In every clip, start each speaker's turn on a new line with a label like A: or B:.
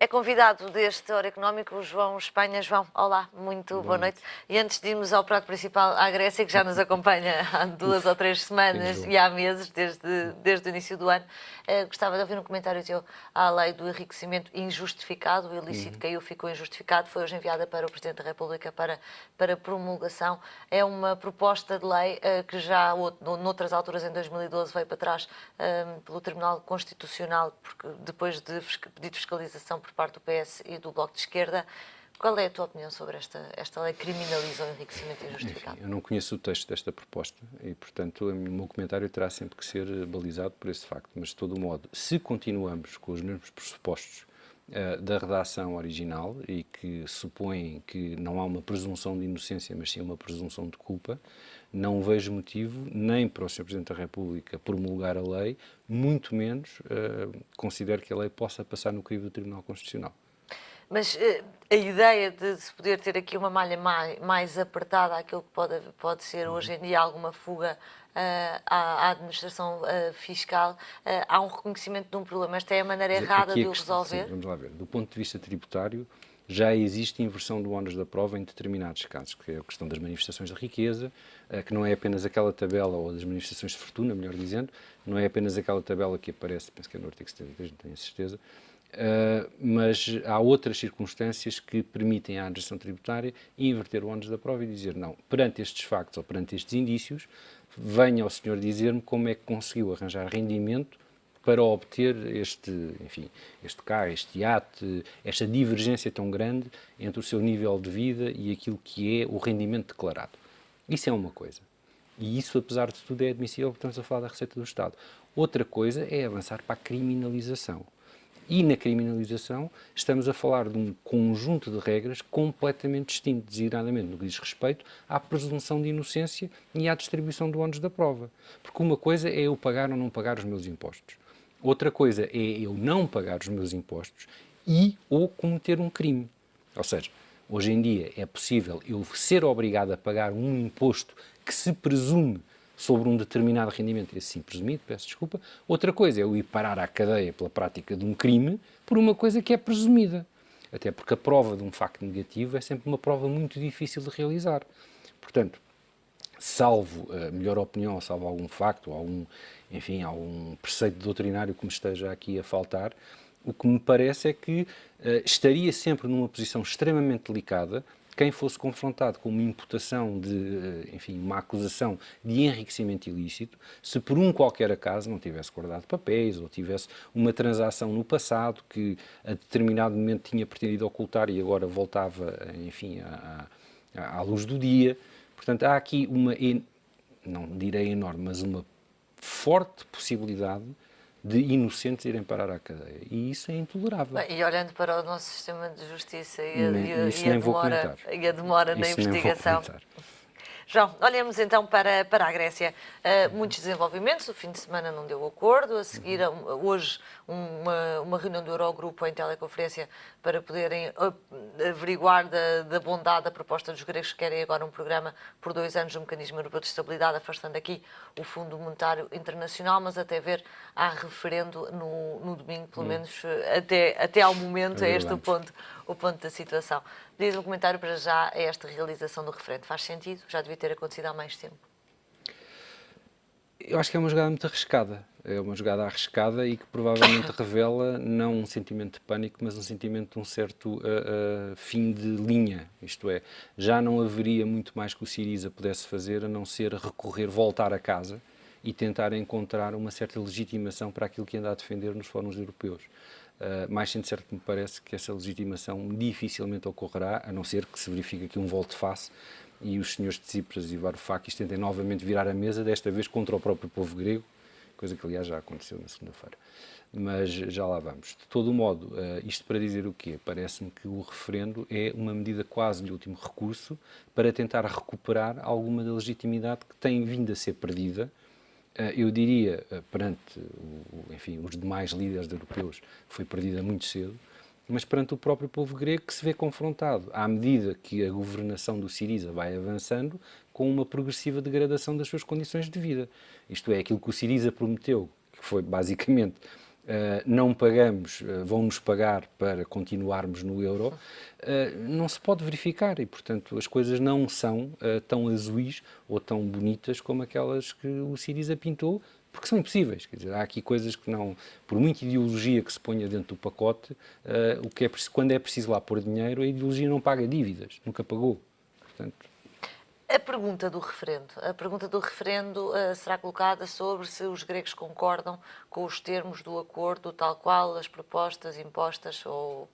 A: É convidado deste Hora Económico o João Espanha. João, olá, muito boa noite. E antes de irmos ao prato principal, à Grécia, que já nos acompanha há 2 ou 3 semanas e há meses, desde o início do ano, gostava de ouvir um comentário teu à lei do enriquecimento injustificado. O ilícito caiu, ficou injustificado, foi hoje enviada para o Presidente da República para promulgação. É uma proposta de lei que já, noutras alturas, em 2012, veio para trás pelo Tribunal Constitucional, porque depois de pedido de fiscalização por parte do PS e do Bloco de Esquerda. Qual é a tua opinião sobre esta lei que criminaliza o enriquecimento injustificado?
B: Enfim, eu não conheço o texto desta proposta e, portanto, o meu comentário terá sempre que ser balizado por esse facto. Mas, de todo modo, se continuamos com os mesmos pressupostos da redação original e que supõem que não há uma presunção de inocência, mas sim uma presunção de culpa, não vejo motivo nem para o Sr. Presidente da República promulgar a lei, muito menos considero que a lei possa passar no crivo do Tribunal Constitucional.
A: Mas a ideia de se poder ter aqui uma malha mais apertada àquilo que pode ser hoje em dia alguma fuga à administração fiscal, há um reconhecimento de um problema. Esta é a maneira errada de o resolver?
B: Sim, vamos lá ver. Do ponto de vista tributário, já existe inversão do ónus da prova em determinados casos, que é a questão das manifestações de riqueza, que não é apenas aquela tabela, ou das manifestações de fortuna, melhor dizendo, não é apenas aquela tabela que aparece, penso que é no artigo 73, não tenho a certeza, mas há outras circunstâncias que permitem à administração tributária inverter o ónus da prova e dizer não, perante estes factos ou perante estes indícios, venha o senhor dizer-me como é que conseguiu arranjar rendimento para obter este carro, este iate, esta divergência tão grande entre o seu nível de vida e aquilo que é o rendimento declarado. Isso é uma coisa. E isso, apesar de tudo, é admissível, porque estamos a falar da receita do Estado. Outra coisa é avançar para a criminalização. E na criminalização estamos a falar de um conjunto de regras completamente distinto, designadamente no que diz respeito à presunção de inocência e à distribuição do ónus da prova. Porque uma coisa é eu pagar ou não pagar os meus impostos. Outra coisa é eu não pagar os meus impostos ou cometer um crime. Ou seja, hoje em dia é possível eu ser obrigado a pagar um imposto que se presume sobre um determinado rendimento, esse sim presumido, peço desculpa. Outra coisa é eu ir parar à cadeia pela prática de um crime por uma coisa que é presumida. Até porque a prova de um facto negativo é sempre uma prova muito difícil de realizar. Portanto, salvo a melhor opinião, salvo algum facto, algum preceito doutrinário que me esteja aqui a faltar, o que me parece é que estaria sempre numa posição extremamente delicada quem fosse confrontado com uma imputação uma acusação de enriquecimento ilícito, se por um qualquer acaso não tivesse guardado papéis ou tivesse uma transação no passado que a determinado momento tinha pretendido ocultar e agora voltava, à luz do dia. Portanto, há aqui uma, não direi enorme, mas uma forte possibilidade de inocentes irem parar à cadeia. E isso é intolerável.
A: Bem, e olhando para o nosso sistema de justiça e a demora na investigação. João, olhemos então para a Grécia. Muitos desenvolvimentos, o fim de semana não deu acordo, a seguir hoje uma reunião do Eurogrupo em teleconferência para poderem averiguar da bondade da proposta dos gregos que querem agora um programa por 2 anos do Mecanismo Europeu de Estabilidade, afastando aqui o Fundo Monetário Internacional, mas até ver há referendo no domingo, pelo menos até ao momento, é este o ponto da situação. Diz um comentário para já a esta realização do referendo. Faz sentido? Já devia ter acontecido há mais tempo.
B: Eu acho que é uma jogada muito arriscada. É uma jogada arriscada e que provavelmente revela não um sentimento de pânico, mas um sentimento de um certo fim de linha. Isto é, já não haveria muito mais que o Syriza pudesse fazer a não ser voltar a casa e tentar encontrar uma certa legitimação para aquilo que anda a defender nos fóruns europeus. Mais sendo certo que me parece que essa legitimação dificilmente ocorrerá, a não ser que se verifique aqui um volte-face e os senhores Tsipras e Varoufakis tentem novamente virar a mesa, desta vez contra o próprio povo grego, coisa que aliás já aconteceu na segunda-feira. Mas já lá vamos. De todo modo, isto para dizer o quê? Parece-me que o referendo é uma medida quase de último recurso para tentar recuperar alguma da legitimidade que tem vindo a ser perdida. Eu diria, perante os demais líderes europeus, foi perdida muito cedo, mas perante o próprio povo grego que se vê confrontado, à medida que a governação do Syriza vai avançando, com uma progressiva degradação das suas condições de vida. Isto é, aquilo que o Syriza prometeu, que foi basicamente não pagamos, vão-nos pagar para continuarmos no euro, não se pode verificar e, portanto, as coisas não são tão azuis ou tão bonitas como aquelas que o Syriza pintou, porque são impossíveis. Quer dizer, há aqui coisas que não, por muita ideologia que se ponha dentro do pacote, quando é preciso lá pôr dinheiro, a ideologia não paga dívidas, nunca pagou. Portanto,
A: A pergunta do referendo será colocada sobre se os gregos concordam com os termos do acordo, tal qual as propostas impostas ou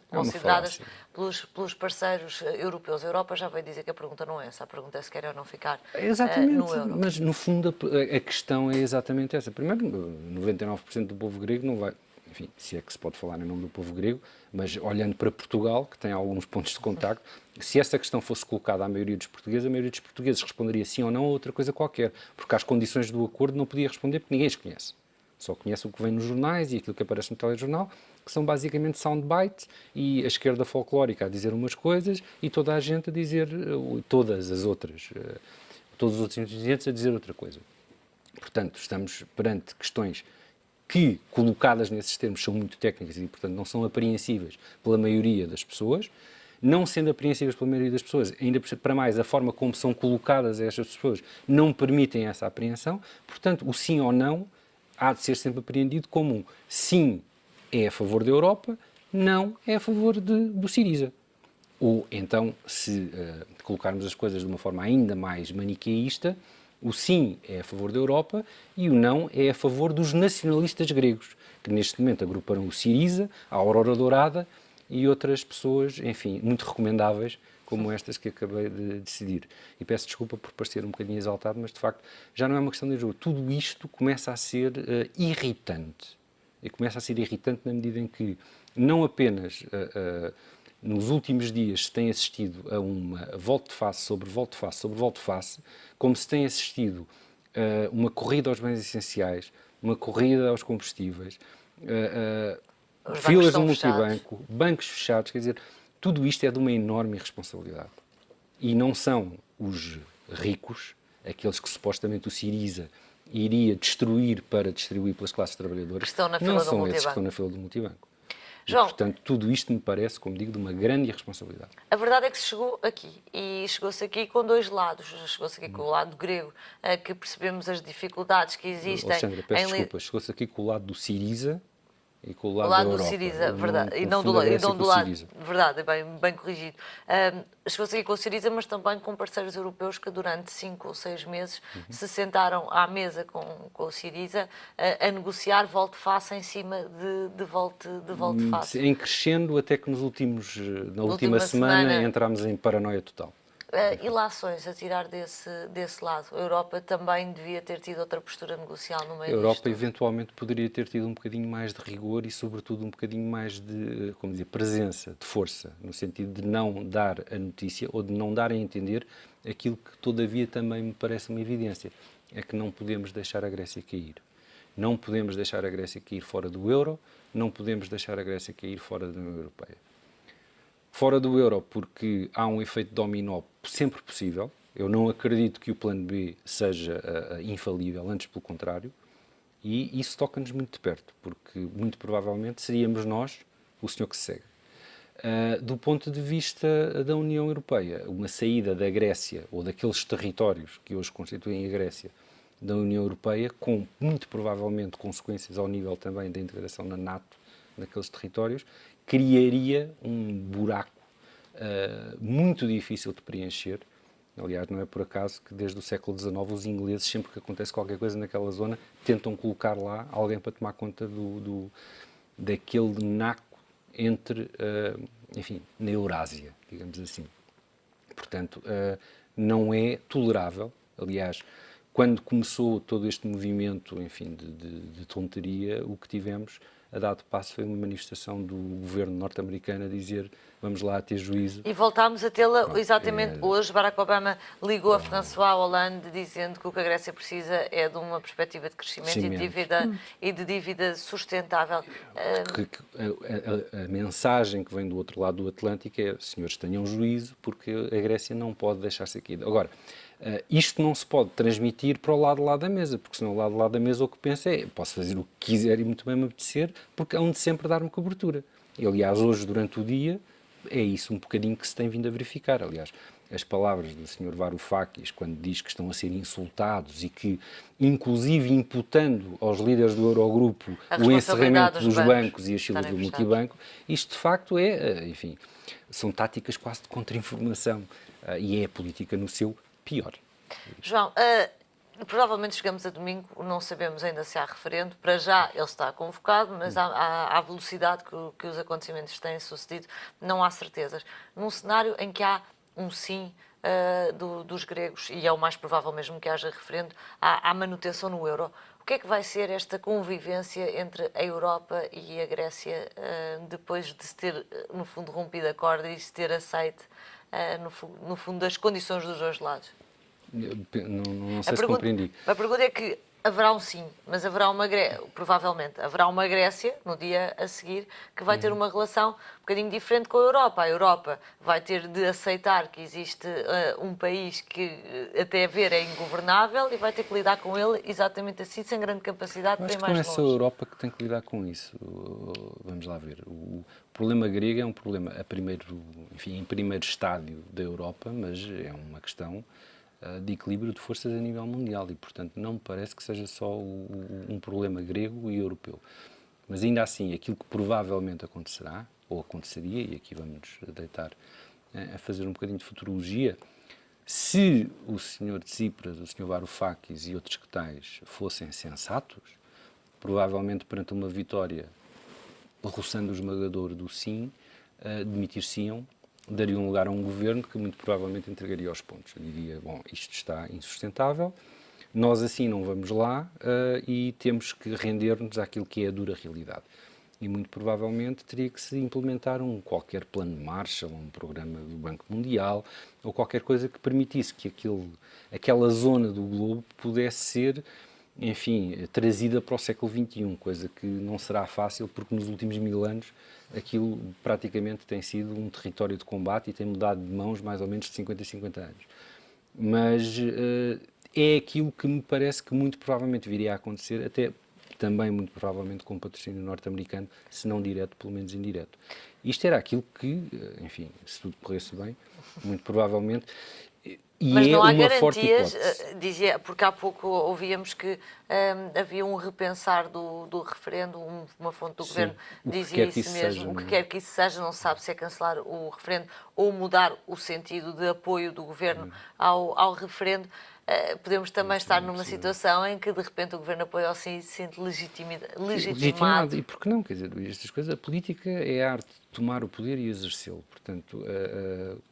A: consideradas pelos parceiros europeus. A Europa já veio dizer que a pergunta não é essa, a pergunta é se quer ou não ficar no euro.
B: Mas no fundo a questão é exatamente essa. Primeiro, 99% do povo grego não vai... Enfim, se é que se pode falar em nome do povo grego, mas olhando para Portugal, que tem alguns pontos de contacto, se essa questão fosse colocada à maioria dos portugueses, a maioria dos portugueses responderia sim ou não a outra coisa qualquer, porque às condições do acordo não podia responder porque ninguém as conhece. Só conhece o que vem nos jornais e aquilo que aparece no telejornal, que são basicamente soundbites e a esquerda folclórica a dizer umas coisas e toda a gente a dizer, todos os outros ingredientes a dizer outra coisa. Portanto, estamos perante questões que, colocadas nesses termos, são muito técnicas e, portanto, não são apreensíveis pela maioria das pessoas. Não sendo apreensíveis pela maioria das pessoas, ainda para mais, a forma como são colocadas estas pessoas não permitem essa apreensão. Portanto, o sim ou não há de ser sempre apreendido como um sim é a favor da Europa, não é a favor do Syriza. Ou então, se colocarmos as coisas de uma forma ainda mais maniqueísta, o sim é a favor da Europa e o não é a favor dos nacionalistas gregos, que neste momento agruparam o Syriza, a Aurora Dourada e outras pessoas, enfim, muito recomendáveis, como estas que acabei de decidir. E peço desculpa por parecer um bocadinho exaltado, mas de facto já não é uma questão de jogo. Tudo isto começa a ser irritante. E começa a ser irritante na medida em que não apenas... nos últimos dias se tem assistido a uma volte-face sobre volte-face sobre volte-face, como se tem assistido a uma corrida aos bens essenciais, uma corrida aos combustíveis, filas no multibanco, bancos fechados, quer dizer, tudo isto é de uma enorme irresponsabilidade. E não são os ricos, aqueles que supostamente o Syriza iria destruir para distribuir pelas classes trabalhadoras,
A: que estão na
B: não são esses que estão na fila do multibanco. João, e, portanto, tudo isto me parece, como digo, de uma grande irresponsabilidade.
A: A verdade é que se chegou aqui, e chegou-se aqui com dois lados. Chegou-se aqui com o lado grego, que percebemos as dificuldades que existem.
B: Alexandra, peço desculpa, chegou-se aqui com o lado do Syriza e com o lado,
A: da
B: Europa.
A: Do Syriza, verdade, e não do lado, verdade, bem corrigido. Chegou-se aqui com o Syriza, mas também com parceiros europeus que durante 5 ou 6 meses se sentaram à mesa com o Syriza a negociar volte-face em cima de volte-face.
B: Em crescendo até que na última semana entramos em paranoia total.
A: Ilações a tirar desse lado. A Europa também devia ter tido outra postura negocial no meio disto.
B: A Europa eventualmente poderia ter tido um bocadinho mais de rigor e, sobretudo, um bocadinho mais de, como dizer, presença, de força, no sentido de não dar a notícia ou de não dar a entender aquilo que, todavia, também me parece uma evidência, é que não podemos deixar a Grécia cair. Não podemos deixar a Grécia cair fora do euro, não podemos deixar a Grécia cair fora da União Europeia. Fora do euro, porque há um efeito dominó sempre possível. Eu não acredito que o plano B seja infalível, antes pelo contrário, e isso toca-nos muito de perto, porque muito provavelmente seríamos nós o senhor que se segue. Do ponto de vista da União Europeia, uma saída da Grécia, ou daqueles territórios que hoje constituem a Grécia, da União Europeia, com muito provavelmente consequências ao nível também da integração na NATO, naqueles territórios, criaria um buraco muito difícil de preencher. Aliás, não é por acaso que desde o século XIX os ingleses, sempre que acontece qualquer coisa naquela zona, tentam colocar lá alguém para tomar conta daquele naco entre, enfim, na Eurásia, digamos assim. Portanto, não é tolerável. Aliás, quando começou todo este movimento, enfim, de tonteria, o que tivemos a dado passo foi uma manifestação do governo norte-americano a dizer vamos lá ter juízo.
A: E voltámos a tê-la exatamente hoje. Barack Obama ligou a François Hollande dizendo que o que a Grécia precisa é de uma perspectiva de crescimento e de dívida sustentável.
B: A mensagem que vem do outro lado do Atlântico é senhores, tenham juízo porque a Grécia não pode deixar-se aqui. Agora, Isto não se pode transmitir para o lado de lá da mesa, porque senão o lado de lá da mesa o que pensa é posso fazer o que quiser e muito bem me apetecer, porque hão de sempre dar-me cobertura. E, aliás, hoje, durante o dia, é isso um bocadinho que se tem vindo a verificar. Aliás, as palavras do Sr. Varoufakis, quando diz que estão a ser insultados e que, inclusive imputando aos líderes do Eurogrupo o encerramento dos bancos e as filas do multibanco, isto de facto é, enfim, são táticas quase de contra-informação e é a política no seu pior.
A: João, provavelmente chegamos a domingo, não sabemos ainda se há referendo. Para já ele está convocado, mas à velocidade que os acontecimentos têm sucedido, não há certezas. Num cenário em que há um sim dos gregos, e é o mais provável mesmo que haja referendo, à manutenção no euro, o que é que vai ser esta convivência entre a Europa e a Grécia depois de se ter, no fundo, rompido a corda e se ter aceite, no fundo, as condições dos dois lados?
B: Não sei se compreendi.
A: A pergunta é que haverá um sim, mas haverá provavelmente haverá uma Grécia, no dia a seguir, que vai ter uma relação um bocadinho diferente com a Europa. A Europa vai ter de aceitar que existe um país que até a ver é ingovernável e vai ter que lidar com ele exatamente assim, sem grande capacidade de ir mais longe.
B: Não é só a Europa que tem que lidar com isso. Vamos lá ver. O problema grego é um problema em primeiro estádio da Europa, mas é uma questão de equilíbrio de forças a nível mundial e, portanto, não me parece que seja só um problema grego e europeu. Mas, ainda assim, aquilo que provavelmente acontecerá, ou aconteceria, e aqui vamos deitar a fazer um bocadinho de futurologia, se o Sr. Tsipras, o Sr. Varoufakis e outros que tais fossem sensatos, provavelmente perante uma vitória roçando o esmagador do sim, demitir-se-iam, dariam lugar a um governo que muito provavelmente entregaria os pontos. Eu diria, bom, isto está insustentável, nós assim não vamos lá e temos que render-nos àquilo que é a dura realidade. E muito provavelmente teria que se implementar qualquer plano de Marshall, um programa do Banco Mundial, ou qualquer coisa que permitisse que aquela zona do globo pudesse ser, enfim, trazida para o século XXI, coisa que não será fácil porque nos últimos 1000 anos aquilo praticamente tem sido um território de combate e tem mudado de mãos mais ou menos de 50 a 50 anos. Mas é aquilo que me parece que muito provavelmente viria a acontecer, até também muito provavelmente com patrocínio norte-americano, se não direto, pelo menos indireto. Isto era aquilo que, enfim, se tudo corresse bem, muito provavelmente...
A: Mas não há garantias, dizia, porque há pouco ouvíamos que havia um repensar do referendo, uma fonte do governo dizia isso mesmo, o que quer que isso seja, não se sabe se é cancelar o referendo ou mudar o sentido de apoio do governo ao referendo. Podemos também estar numa situação em que de repente o governo apoia o sim e se sente legitimado.
B: E por que não? Quer dizer, estas coisas, a política é a arte de tomar o poder e exercê-lo. Portanto,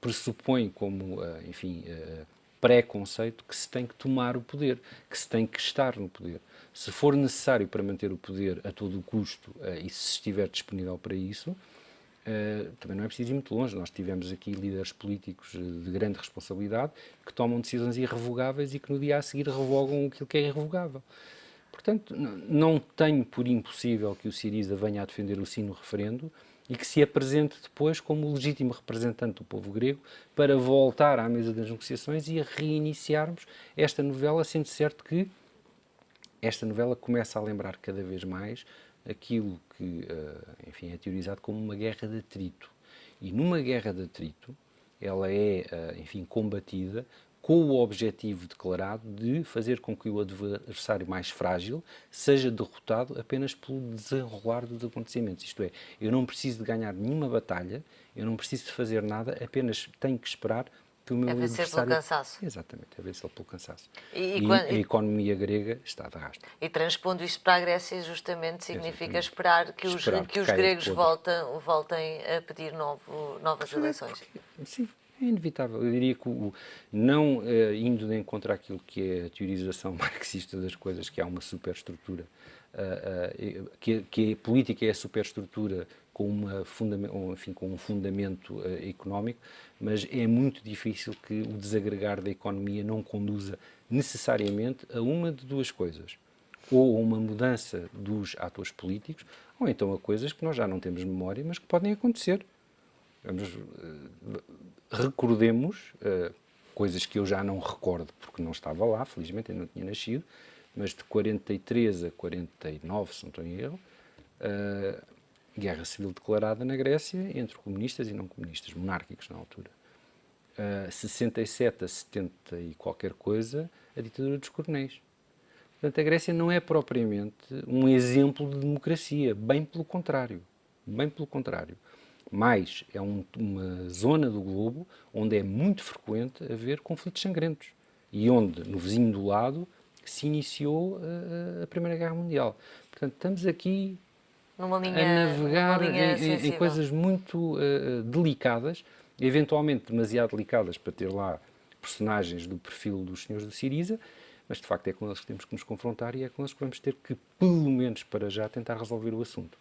B: pressupõe como, enfim, pré-conceito que se tem que tomar o poder, que se tem que estar no poder. Se for necessário para manter o poder a todo o custo e se estiver disponível para isso, também não é preciso ir muito longe. Nós tivemos aqui líderes políticos de grande responsabilidade que tomam decisões irrevogáveis e que no dia a seguir revogam aquilo que é irrevogável. Portanto, não tenho por impossível que o Syriza venha a defender o sim no referendo e que se apresente depois como legítimo representante do povo grego para voltar à mesa das negociações e a reiniciarmos esta novela, sendo certo que esta novela começa a lembrar cada vez mais aquilo que, enfim, é teorizado como uma guerra de atrito. E numa guerra de atrito, ela é, enfim, combatida com o objetivo declarado de fazer com que o adversário mais frágil seja derrotado apenas pelo desenrolar dos acontecimentos. Isto é, eu não preciso de ganhar nenhuma batalha, eu não preciso de fazer nada, apenas tenho que esperar que o meu adversário...
A: É vencer pelo cansaço.
B: Exatamente, é vencer pelo cansaço. E a economia grega está de rastro.
A: E transpondo isto para a Grécia, justamente, significa esperar que os gregos voltem a pedir novas eleições.
B: Sim. É inevitável. Eu diria que, não indo de encontro àquilo que é a teorização marxista das coisas, que há uma superestrutura, que a política é a superestrutura com um fundamento económico, mas é muito difícil que o desagregar da economia não conduza necessariamente a uma de duas coisas. Ou a uma mudança dos atores políticos, ou então a coisas que nós já não temos memória, mas que podem acontecer. Recordemos coisas que eu já não recordo, porque não estava lá, felizmente, eu não tinha nascido, mas de 43 a 49, se não estou em erro, guerra civil declarada na Grécia entre comunistas e não comunistas, monárquicos na altura. 67 a 70 e qualquer coisa, a ditadura dos coronéis. Portanto, a Grécia não é propriamente um exemplo de democracia, bem pelo contrário. Bem pelo contrário. Mas é uma zona do globo onde é muito frequente haver conflitos sangrentos e onde, no vizinho do lado, se iniciou a Primeira Guerra Mundial. Portanto, estamos aqui a navegar em coisas muito delicadas, eventualmente demasiado delicadas para ter lá personagens do perfil dos senhores do Syriza, mas de facto é com eles que temos que nos confrontar e é com eles que vamos ter que, pelo menos para já, tentar resolver o assunto.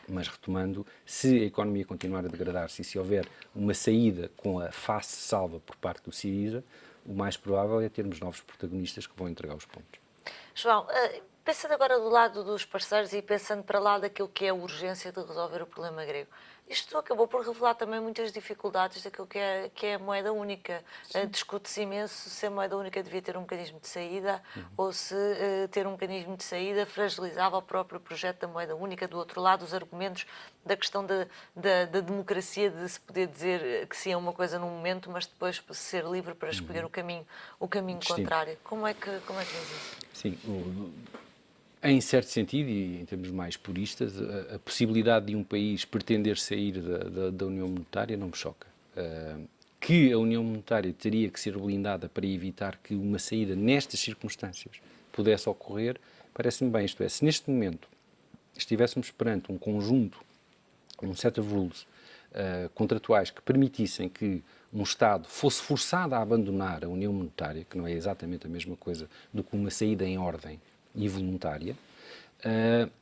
B: Mas retomando, se a economia continuar a degradar-se e se houver uma saída com a face salva por parte do Syriza, o mais provável é termos novos protagonistas que vão entregar os pontos.
A: João, pensando agora do lado dos parceiros e pensando para lá daquilo que é a urgência de resolver o problema grego, isto acabou por revelar também muitas dificuldades daquilo que é a moeda única. Discute-se imenso se a moeda única devia ter um mecanismo de saída ou se ter um mecanismo de saída fragilizava o próprio projeto da moeda única. Do outro lado, os argumentos da questão da democracia, de se poder dizer que sim é uma coisa num momento, mas depois ser livre para escolher o caminho contrário. Como é que vês isso?
B: Sim, em certo sentido, e em termos mais puristas, a possibilidade de um país pretender sair da União Monetária não me choca. Que a União Monetária teria que ser blindada para evitar que uma saída nestas circunstâncias pudesse ocorrer, parece-me bem. Isto é, se neste momento estivéssemos perante um conjunto, um set of rules contratuais que permitissem que um Estado fosse forçado a abandonar a União Monetária, que não é exatamente a mesma coisa do que uma saída em ordem e voluntária,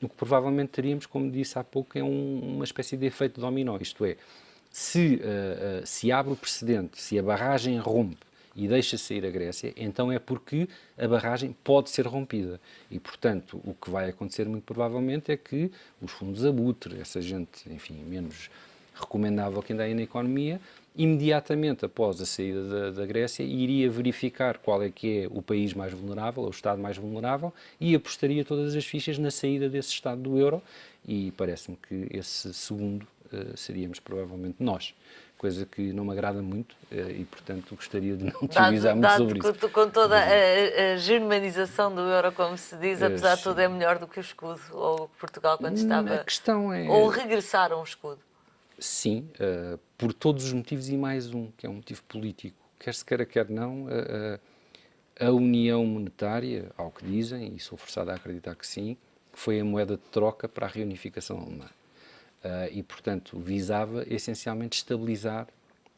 B: o que provavelmente teríamos, como disse há pouco, é uma espécie de efeito dominó, isto é, se abre o precedente, se a barragem rompe e deixa sair a Grécia, então é porque a barragem pode ser rompida. E, portanto, o que vai acontecer muito provavelmente é que os fundos abutre, essa gente, enfim, menos recomendável que anda aí na economia, imediatamente após a saída da Grécia, iria verificar qual é que é o país mais vulnerável, o Estado mais vulnerável, e apostaria todas as fichas na saída desse Estado do euro, e parece-me que esse segundo seríamos provavelmente nós. Coisa que não me agrada muito e, portanto, gostaria de não teorizar muito sobre isso.
A: Com toda a germanização do euro, como se diz, apesar de tudo, é melhor do que o escudo, ou Portugal quando estava...
B: A questão é...
A: Ou regressar a um escudo.
B: Sim, por todos os motivos e mais um, que é um motivo político. Quer se queira, quer não, a União Monetária, ao que dizem, e sou forçado a acreditar que sim, foi a moeda de troca para a reunificação alemã. E, portanto, visava essencialmente estabilizar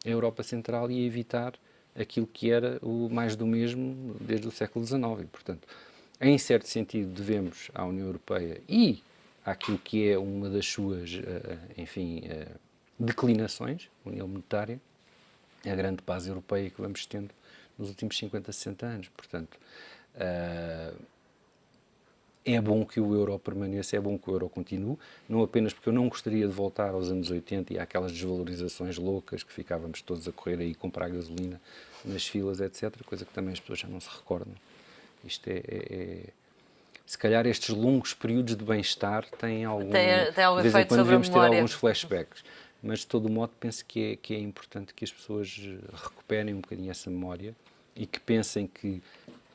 B: a Europa Central e evitar aquilo que era o mais do mesmo desde o século XIX. E, portanto, em certo sentido, devemos à União Europeia e àquilo que é uma das suas, enfim, declinações, a União Monetária, a grande base europeia que vamos tendo nos últimos 50, 60 anos. Portanto, é bom que o euro permaneça, é bom que o euro continue, não apenas porque eu não gostaria de voltar aos anos 80 e àquelas desvalorizações loucas que ficávamos todos a correr aí comprar gasolina nas filas, etc., coisa que também as pessoas já não se recordam. Isto se calhar estes longos períodos de bem-estar têm algum...
A: Tem algum
B: de vez em
A: efeito
B: quando
A: sobre a
B: devemos ter
A: memória.
B: alguns flashbacks. Mas, de todo modo, penso que é importante que as pessoas recuperem um bocadinho essa memória e que pensem que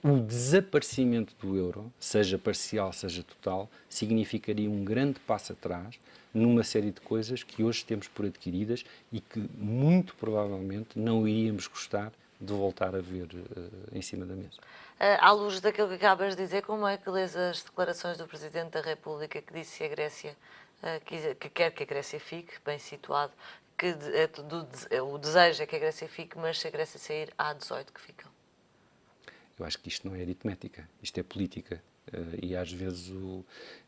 B: o desaparecimento do euro, seja parcial, seja total, significaria um grande passo atrás numa série de coisas que hoje temos por adquiridas e que, muito provavelmente, não iríamos gostar de voltar a ver em cima da mesa.
A: À luz daquilo que acabas de dizer, como é que lês as declarações do Presidente da República que disse que a Grécia, que quer que a Grécia fique bem situado, que o desejo é que a Grécia fique, mas se a Grécia sair, há 18 que ficam?
B: Eu acho que isto não é aritmética, isto é política. E às vezes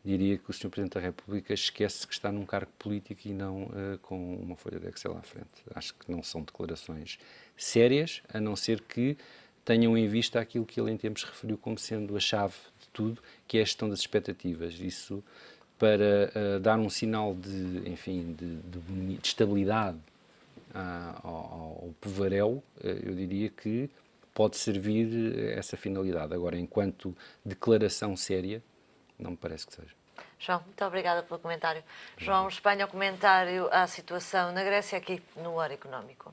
B: diria que o Sr. Presidente da República esquece que está num cargo político e não com uma folha de Excel à frente. Acho que não são declarações sérias, a não ser que tenham em vista aquilo que ele em tempos referiu como sendo a chave de tudo, que é a gestão das expectativas. Isso para dar um sinal de, enfim, de estabilidade ao pevarel, eu diria que pode servir essa finalidade. Agora, enquanto declaração séria, não me parece que seja.
A: João, muito obrigada pelo comentário. João Espanha, o comentário à situação na Grécia aqui no Hora Económico.